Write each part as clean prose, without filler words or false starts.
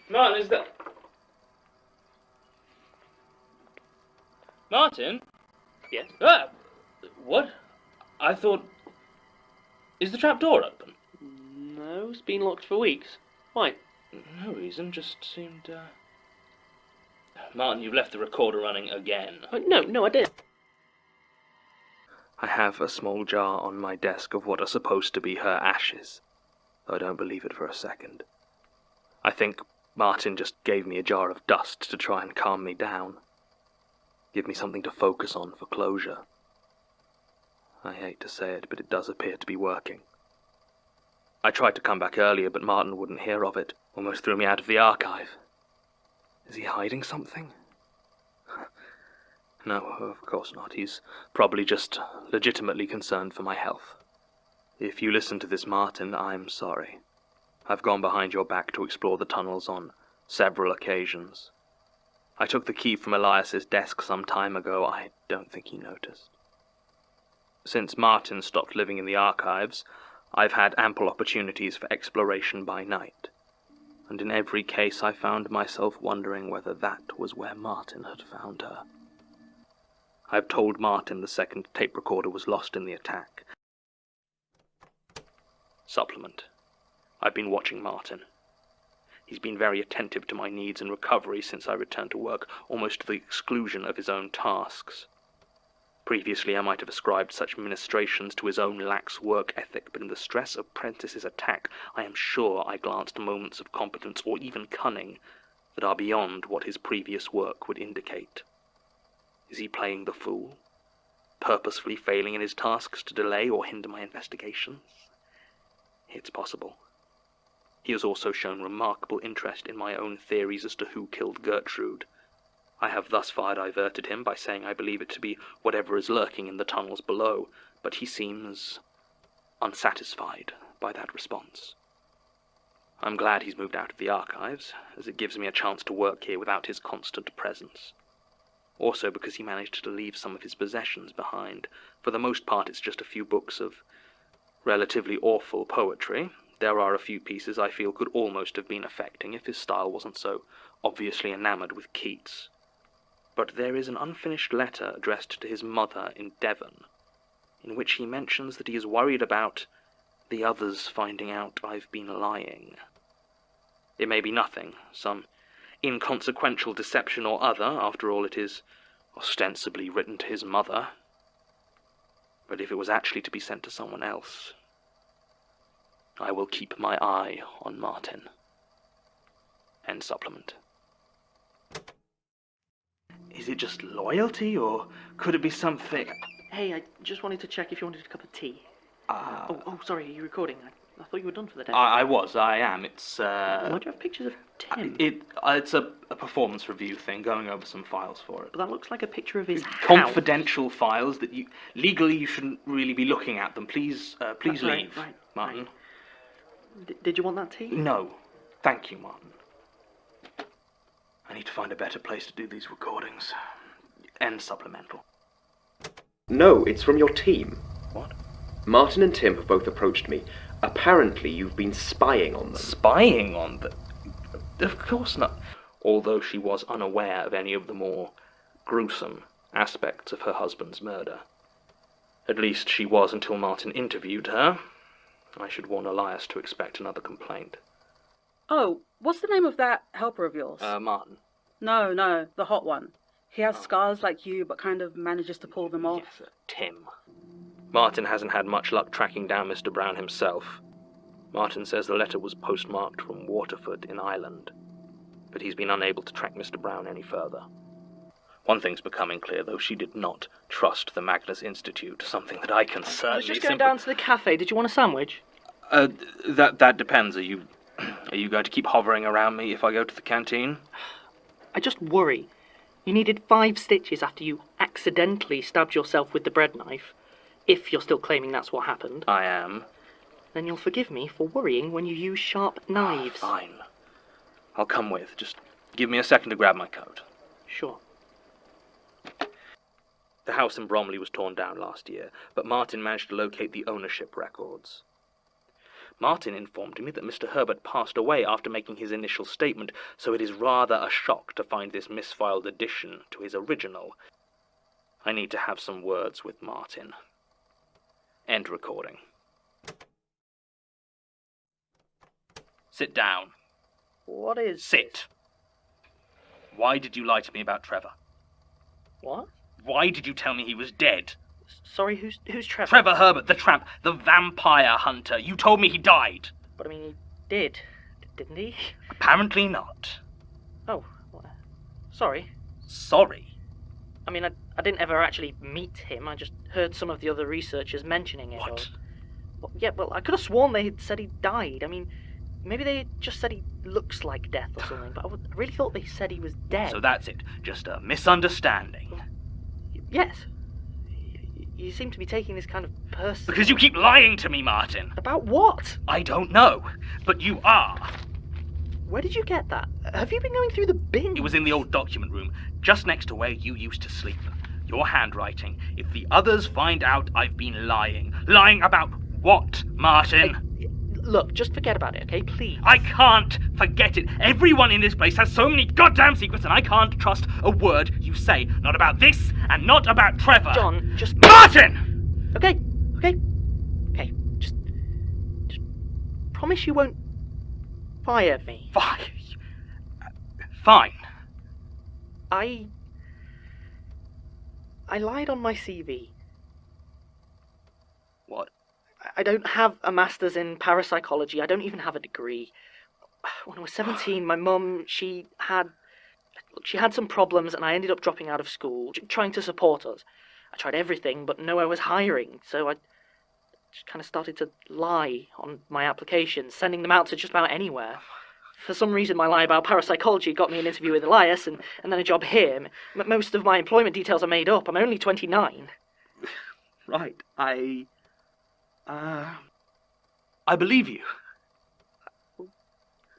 Martin, is that... Martin? Yes? Ah! What? I thought... Is the trap door open? No, it's been locked for weeks. Why? No reason, just seemed, Martin, you've left the recorder running again. No, I didn't. I have a small jar on my desk of what are supposed to be her ashes, though I don't believe it for a second. I think Martin just gave me a jar of dust to try and calm me down. Give me something to focus on for closure. I hate to say it, but it does appear to be working. I tried to come back earlier, but Martin wouldn't hear of it. Almost threw me out of the archive. Is he hiding something? No, of course not. He's probably just legitimately concerned for my health. If you listen to this, Martin, I'm sorry. I've gone behind your back to explore the tunnels on several occasions. I took the key from Elias's desk some time ago. I don't think he noticed. Since Martin stopped living in the archives, I've had ample opportunities for exploration by night, and in every case I found myself wondering whether that was where Martin had found her. I've told Martin the second tape recorder was lost in the attack. Supplement. I've been watching Martin. He's been very attentive to my needs and recovery since I returned to work, almost to the exclusion of his own tasks. Previously, I might have ascribed such ministrations to his own lax work ethic, but in the stress of Prentice's attack, I am sure I glanced moments of competence or even cunning that are beyond what his previous work would indicate. Is he playing the fool? Purposefully failing in his tasks to delay or hinder my investigations? It's possible. He has also shown remarkable interest in my own theories as to who killed Gertrude. I have thus far diverted him by saying I believe it to be whatever is lurking in the tunnels below, but he seems unsatisfied by that response. I'm glad he's moved out of the archives, as it gives me a chance to work here without his constant presence. Also because he managed to leave some of his possessions behind. For the most part, it's just a few books of relatively awful poetry. There are a few pieces I feel could almost have been affecting if his style wasn't so obviously enamored with Keats. But there is an unfinished letter addressed to his mother in Devon, in which he mentions that he is worried about the others finding out I've been lying. It may be nothing, some inconsequential deception or other. After all, it is ostensibly written to his mother. But if it was actually to be sent to someone else, I will keep my eye on Martin. End supplement. Is it just loyalty, or could it be something... Hey, I just wanted to check if you wanted a cup of tea. Sorry, are you recording? I thought you were done for the day. I am. It's, Why do you have pictures of Tim? It's a performance review thing, going over some files for it. That looks like a picture of his house. Confidential files that legally you shouldn't really be looking at them. Please leave, right, Martin. Right. Did you want that tea? No. Thank you, Martin. I need to find a better place to do these recordings. End supplemental. No, it's from your team. What? Martin and Tim have both approached me. Apparently you've been spying on them. Spying on them? Of course not. Although she was unaware of any of the more gruesome aspects of her husband's murder. At least she was until Martin interviewed her. I should warn Elias to expect another complaint. Oh, what's the name of that helper of yours? Martin. No, the hot one. He has scars like you, but kind of manages to pull them off. Yes, Tim. Martin hasn't had much luck tracking down Mr. Brown himself. Martin says the letter was postmarked from Waterford in Ireland, but he's been unable to track Mr. Brown any further. One thing's becoming clear, though: she did not trust the Magnus Institute, something that I can certainly... I was just going down to the cafe. Did you want a sandwich? That depends. Are you going to keep hovering around me if I go to the canteen? I just worry. You needed 5 stitches after you accidentally stabbed yourself with the bread knife. If you're still claiming that's what happened. I am. Then you'll forgive me for worrying when you use sharp knives. Fine. I'll come with. Just give me a second to grab my coat. Sure. The house in Bromley was torn down last year, but Martin managed to locate the ownership records. Martin informed me that Mr. Herbert passed away after making his initial statement, so it is rather a shock to find this misfiled addition to his original. I need to have some words with Martin. End recording. Sit down. What is... Sit. Why did you lie to me about Trevor? What? Why did you tell me he was dead? Sorry, who's Trevor? Trevor Herbert, the tramp, the vampire hunter. You told me he died. But I mean, he did, didn't he? Apparently not. Oh, well, sorry. Sorry? I mean, I didn't ever actually meet him. I just heard some of the other researchers mentioning it. What? Well, I could have sworn they had said he died. I mean, maybe they just said he looks like death or something, but I really thought they said he was dead. So that's it. Just a misunderstanding. Yes. You seem to be taking this kind of personal... Because you keep lying to me, Martin. About what? I don't know, but you are. Where did you get that? Have you been going through the bin? It was in the old document room, just next to where you used to sleep. Your handwriting. If the others find out I've been lying. Lying about what, Martin? Hey, look, just forget about it, okay? Please. I can't forget it. Everyone in this place has so many goddamn secrets, and I can't trust a word you say. Not about this, and not about Trevor. John, just... Martin! Okay. Just promise you won't fire me. Fine. I lied on my CV. What? I don't have a master's in parapsychology. I don't even have a degree. When I was 17, my mum, she had some problems, and I ended up dropping out of school, trying to support us. I tried everything, but nowhere was hiring, so I just kind of started to lie on my applications, sending them out to just about anywhere. For some reason, my lie about parapsychology got me an interview with Elias, and then a job here. Most of my employment details are made up. I'm only 29. Right. I believe you.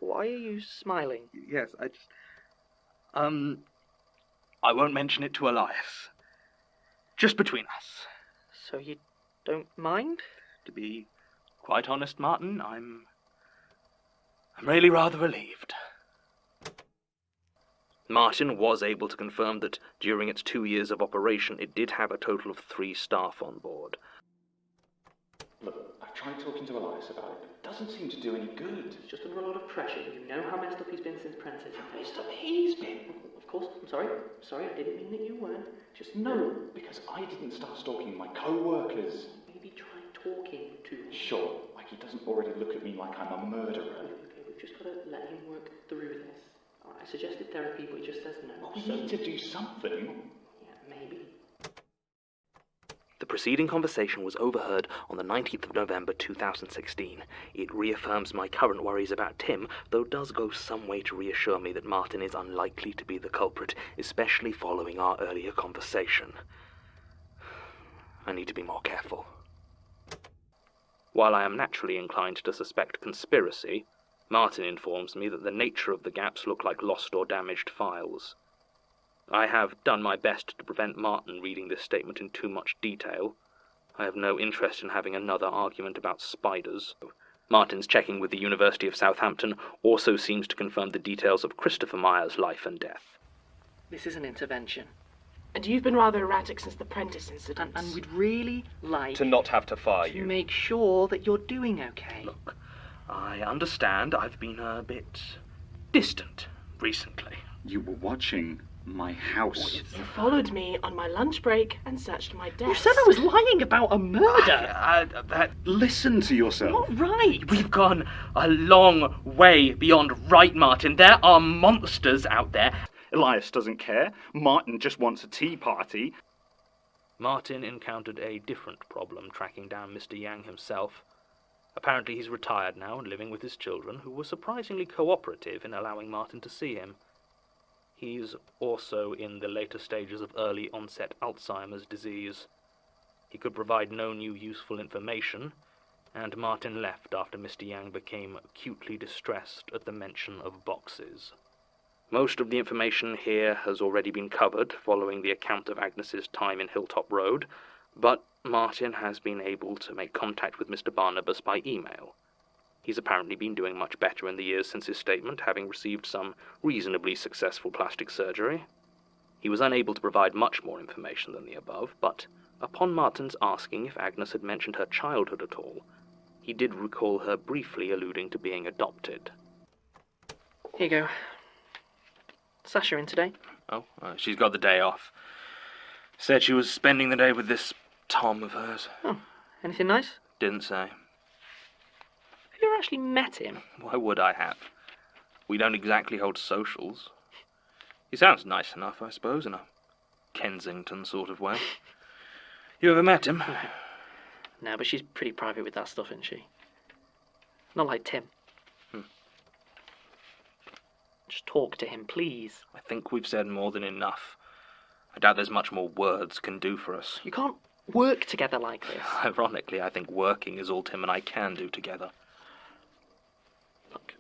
Why are you smiling? Yes, I won't mention it to Elias. Just between us. So you don't mind? To be quite honest, Martin, I'm really rather relieved. Martin was able to confirm that during its 2 years of operation, it did have a total of 3 staff on board. Look, I've tried talking to Elias about it, but it doesn't seem to do any good. He's just under a lot of pressure. You know how messed up he's been since Prentice. How messed up he's been? Of course, I'm sorry. Sorry, I didn't mean that you weren't. Just No, because I didn't start stalking my co-workers. maybe try talking to him. Sure, like he doesn't already look at me like I'm a murderer. Okay, we've just got to let him work through this. I suggested therapy, but he just says no. Well, we need to do something. Yeah, maybe. The preceding conversation was overheard on the 19th of November 2016. It reaffirms my current worries about Tim, though does go some way to reassure me that Martin is unlikely to be the culprit, especially following our earlier conversation. I need to be more careful. While I am naturally inclined to suspect conspiracy, Martin informs me that the nature of the gaps look like lost or damaged files. I have done my best to prevent Martin reading this statement in too much detail. I have no interest in having another argument about spiders. Martin's checking with the University of Southampton also seems to confirm the details of Christopher Myers' life and death. This is an intervention. And you've been rather erratic since the Prentice incident. And we'd really like To not have to fire to you. make sure that you're doing okay. Look, I understand I've been a bit distant recently. You were watching my house. You followed me on my lunch break and searched my desk. You said I was lying about a murder. Listen to yourself. Not right. We've gone a long way beyond right, Martin. There are monsters out there. Elias doesn't care. Martin just wants a tea party. Martin encountered a different problem tracking down Mr. Yang himself. Apparently he's retired now and living with his children, who were surprisingly cooperative in allowing Martin to see him. He's also in the later stages of early onset Alzheimer's disease. He could provide no new useful information, and Martin left after Mr. Yang became acutely distressed at the mention of boxes. Most of the information here has already been covered following the account of Agnes's time in Hilltop Road, but Martin has been able to make contact with Mr. Barnabas by email. He's apparently been doing much better in the years since his statement, having received some reasonably successful plastic surgery. He was unable to provide much more information than the above, but upon Martin's asking if Agnes had mentioned her childhood at all, he did recall her briefly alluding to being adopted. Here you go. Sasha in today? Oh, she's got the day off. Said she was spending the day with this Tom of hers. Oh, anything nice? Didn't say. Have you ever actually met him? Why would I have? We don't exactly hold socials. He sounds nice enough, I suppose, in a Kensington sort of way. You ever met him? No, but she's pretty private with that stuff, isn't she? Not like Tim. Just talk to him, please. I think we've said more than enough. I doubt there's much more words can do for us. You can't work together like this. Ironically, I think working is all Tim and I can do together. Look,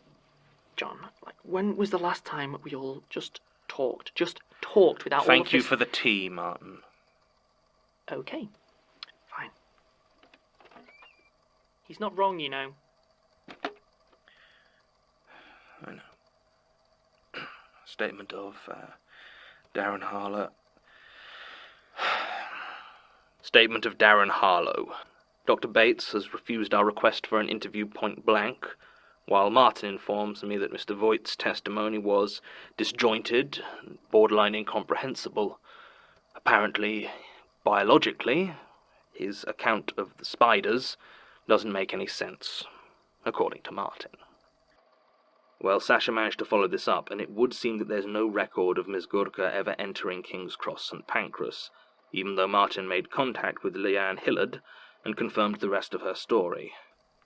John, when was the last time we all just talked? Just talked without all of this... Thank you for the tea, Martin. Okay, fine. He's not wrong, you know. I know. Statement of Darren Harlow. Statement of Darren Harlow. Dr. Bates has refused our request for an interview point blank, while Martin informs me that Mr. Voigt's testimony was disjointed, borderline incomprehensible. Apparently, biologically, his account of the spiders doesn't make any sense, according to Martin. Well, Sasha managed to follow this up, and it would seem that there's no record of Miss Gurka ever entering King's Cross St. Pancras, even though Martin made contact with Leanne Hillard and confirmed the rest of her story.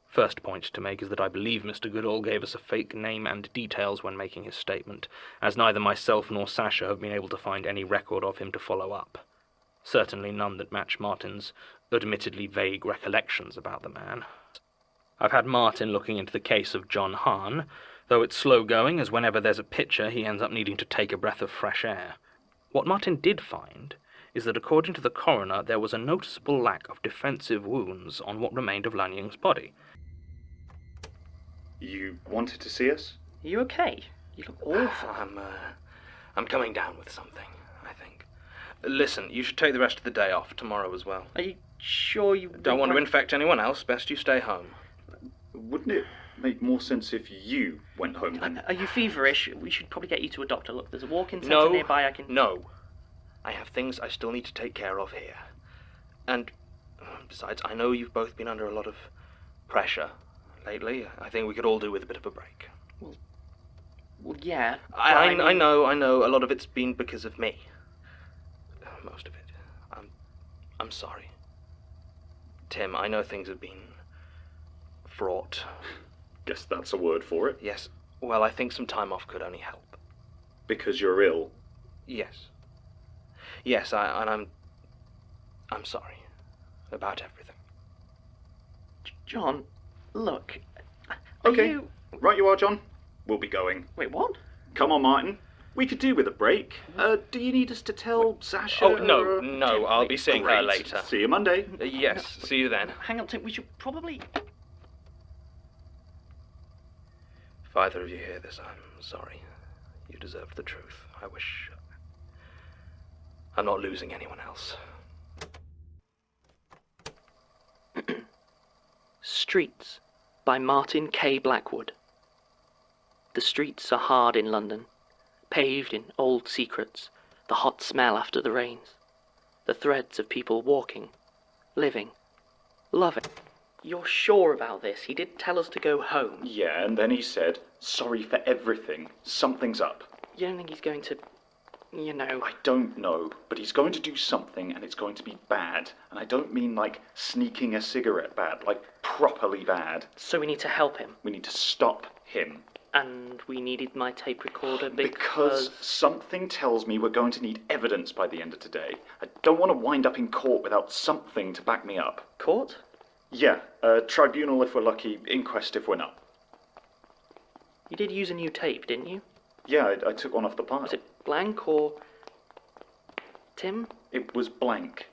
First point to make is that I believe Mr. Goodall gave us a fake name and details when making his statement, as neither myself nor Sasha have been able to find any record of him to follow up. Certainly none that match Martin's admittedly vague recollections about the man. I've had Martin looking into the case of John Hahn, though it's slow going, as whenever there's a picture he ends up needing to take a breath of fresh air. What Martin did find is that according to the coroner there was a noticeable lack of defensive wounds on what remained of Lanying's body. You wanted to see us? Are you okay? You look awful. I'm coming down with something, I think. Listen, you should take the rest of the day off, tomorrow as well. Are you sure you... Don't want to infect anyone else, best you stay home. Wouldn't it make more sense if you went home then? Are you feverish? We should probably get you to a doctor. Look, there's a walk-in centre nearby. No. I have things I still need to take care of here. And besides, I know you've both been under a lot of pressure lately. I think we could all do with a bit of a break. Well, yeah. I know. A lot of it's been because of me. Most of it. I'm sorry. Tim, I know things have been fraught. Guess that's a word for it. Yes. Well, I think some time off could only help. Because you're ill? Yes. Yes, I'm sorry about everything. John, look. Okay. Right you are, John. We'll be going. Wait, what? Come on, Martin. We could do with a break. Do you need us to tell Sasha? Oh, no. I'll be seeing her later. See you Monday. Yes, see you then. Hang on, Tim. We should probably... If either of you hear this, I'm sorry. You deserved the truth. I wish... I'm not losing anyone else. Streets by Martin K. Blackwood. The streets are hard in London, paved in old secrets, the hot smell after the rains, the threads of people walking, living, loving. You're sure about this? He did tell us to go home. Yeah, and then he said, sorry for everything. Something's up. You don't think he's going to, you know... I don't know, but he's going to do something and it's going to be bad. And I don't mean like sneaking a cigarette bad, like properly bad. So we need to help him. We need to stop him. And we needed my tape recorder Because something tells me we're going to need evidence by the end of today. I don't want to wind up in court without something to back me up. Court? Yeah, tribunal if we're lucky, inquest if we're not. You did use a new tape, didn't you? Yeah, I took one off the pile. Was it blank or... Tim? It was blank.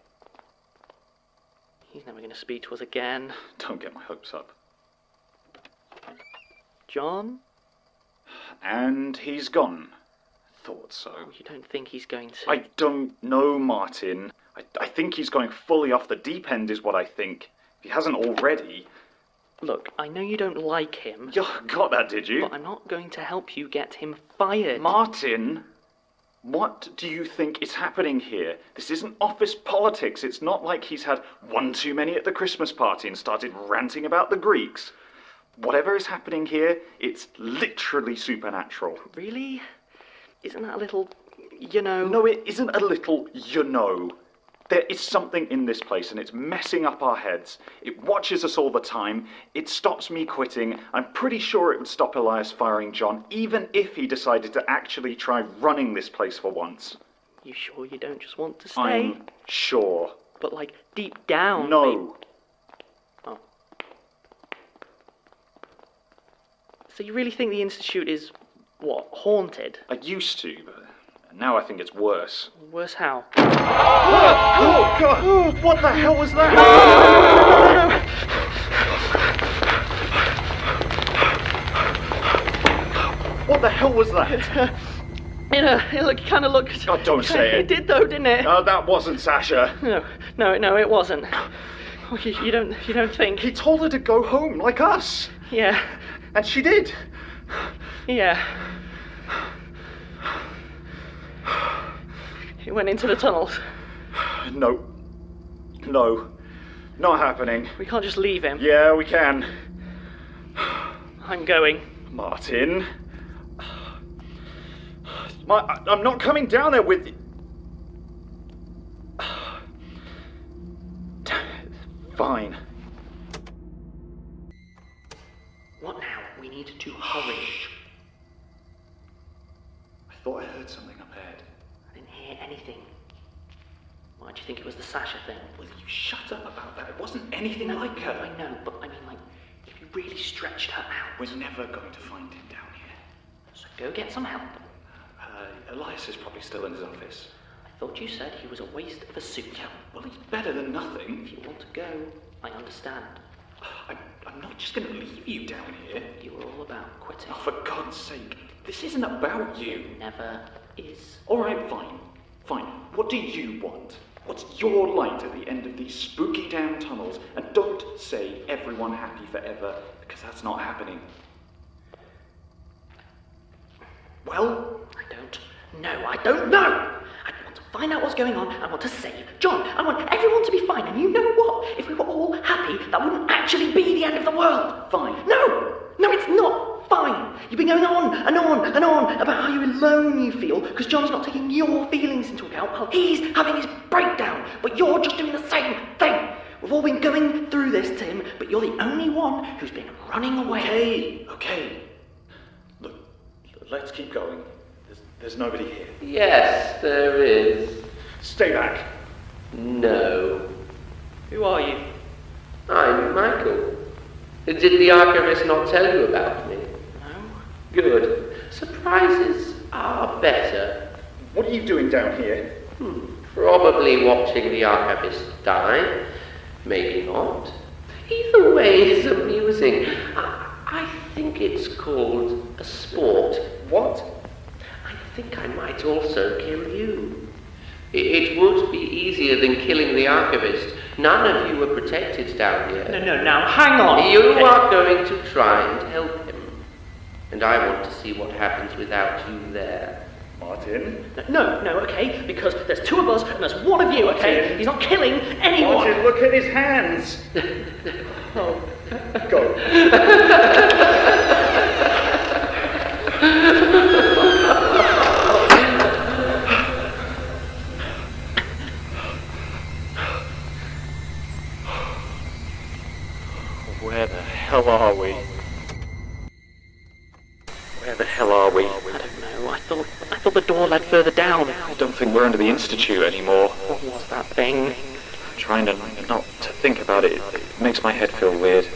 He's never going to speak to us again. Don't get my hopes up. John? And he's gone. Thought so. Oh, you don't think he's going to... I don't know, Martin. I think he's going fully off the deep end is what I think. If he hasn't already... Look, I know you don't like him. You got that, did you? But I'm not going to help you get him fired. Martin, what do you think is happening here? This isn't office politics. It's not like he's had one too many at the Christmas party and started ranting about the Greeks. Whatever is happening here, it's literally supernatural. Really? Isn't that a little, you know... No, it isn't a little, you know. There is something in this place and it's messing up our heads. It watches us all the time. It stops me quitting. I'm pretty sure it would stop Elias firing John, even if he decided to actually try running this place for once. You sure you don't just want to stay? I'm sure. But, like, deep down... No. Oh. So you really think the Institute is, what, haunted? I used to, but now I think it's worse. Worse how? Oh, God! What the hell was that? What the hell was that? It kind of looked... God, don't say it. It did though, didn't it? No, that wasn't Sasha. No, it wasn't. Oh, you don't think? He told her to go home, like us. Yeah. And she did. Yeah. He went into the tunnels. No. Not happening. We can't just leave him. Yeah, we can. I'm going. Martin. I'm not coming down there with you. Fine. What now? We need to hurry. I thought I heard something up ahead. I didn't hear anything. Why do you think it was the Sasha thing? Will you shut up about that? It wasn't anything like her. I know, but I mean, like, if you really stretched her out... We're never going to find him down here. So go get some help. Elias is probably still in his office. I thought you said he was a waste of a suit. Yeah, well, he's better than nothing. If you want to go, I understand. I'm not just going to leave you down here. You were all about quitting. Oh, for God's sake. This isn't about you. It never is. All right, fine. What do you want? What's your light at the end of these spooky damn tunnels? And don't say everyone happy forever, because that's not happening. Well? I don't know. I want to find out what's going on. I want to save John. I want everyone to be fine. And you know what? If we were all happy, that wouldn't actually be the end of the world. Fine. No, it's not fine. You've been going on and on about how alone you feel because John's not taking your feelings into account while he's having his breakdown. But you're just doing the same thing. We've all been going through this, Tim, but you're the only one who's been running away. Okay. Look, let's keep going. There's nobody here. Yes, there is. Stay back. No. Who are you? I'm Michael. Did the archivist not tell you about me? No. Good. Surprises are better. What are you doing down here? Probably watching the archivist die. Maybe not. Either way is amusing. I think it's called a sport. What? I think I might also kill you. It would be easier than killing the archivist. None of you are protected down here. No, now hang on. You are going to try and help him. And I want to see what happens without you there. Martin? No, okay, because there's two of us and there's one of you, okay? Martin. He's not killing anyone. Martin, look at his hands. Oh. Go. Where the hell are we? Where the hell are we? I don't know. I thought the door led further down. I don't think we're under the Institute anymore. What was that thing? Trying to not to think about it, it makes my head feel weird.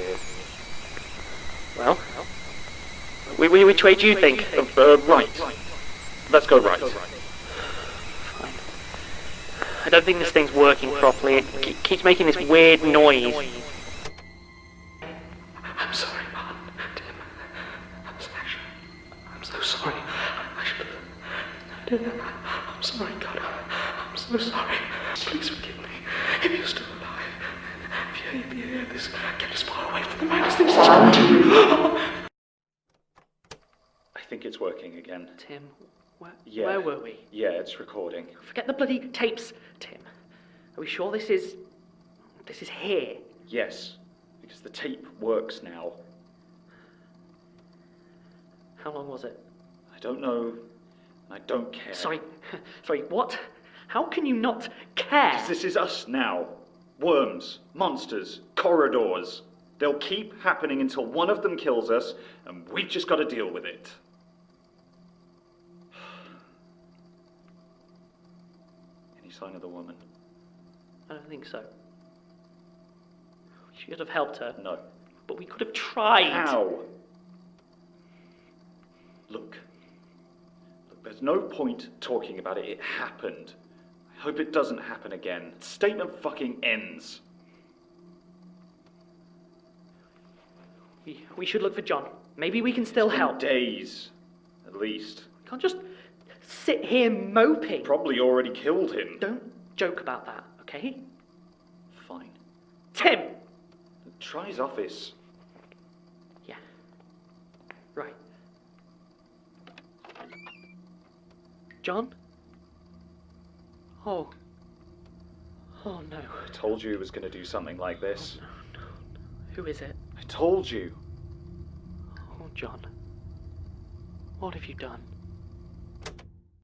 Well, which way do you think? Right. Let's go right. Fine. I don't think this thing's working properly. It keeps making this weird noise. I'm sorry, Martin. Tim. I'm sorry, God. I'm so sorry. Please forgive me. If you're still alive, if you hear this, get as far away from the Magnus things as you can. I think it's working again. Tim, Yeah. where were we? Yeah, it's recording. Forget the bloody tapes, Tim. Are we sure this is here? Yes, because the tape works now. How long was it? I don't know. I don't care. Sorry, what? How can you not care? 'Cause this is us now. Worms, monsters, corridors. They'll keep happening until one of them kills us, and we've just got to deal with it. Any sign of the woman? I don't think so. We should have helped her. No. But we could have tried. How? Look, there's no point talking about it. It happened. I hope it doesn't happen again. Statement fucking ends. We should look for John. Maybe we can still help. Days, at least. We can't just sit here moping. Probably already killed him. Don't joke about that, okay? Fine. Tim! Try his office. Yeah. Right. John? Oh. Oh no. I told you he was going to do something like this. No. Who is it? I told you. Oh, John. What have you done?